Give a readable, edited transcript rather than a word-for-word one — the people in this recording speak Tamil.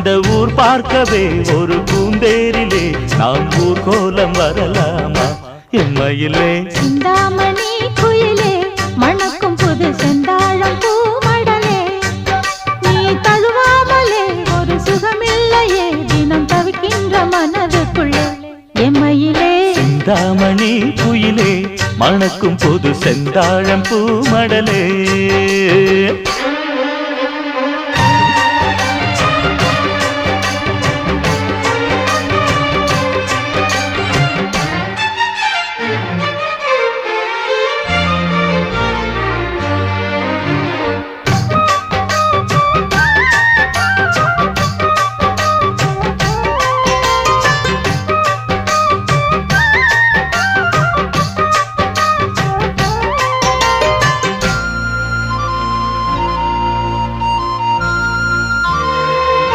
இந்த ஊர் பார்க்கவே ஒரு பூந்தேரிலே நாம் ஊர்கோலம் வரலாமா எம்மையிலே சிந்தாமணி குயிலே மணக்கும் புது செந்தாழம் பூமடலே நீ தழுவாமலே ஒரு சுகமில்லையே தினம் தவிக்கின்ற மனதுக்குள்ளே எம்மையிலே சிந்தாமணி குயிலே மணக்கும் புது செந்தாழம் பூமடலே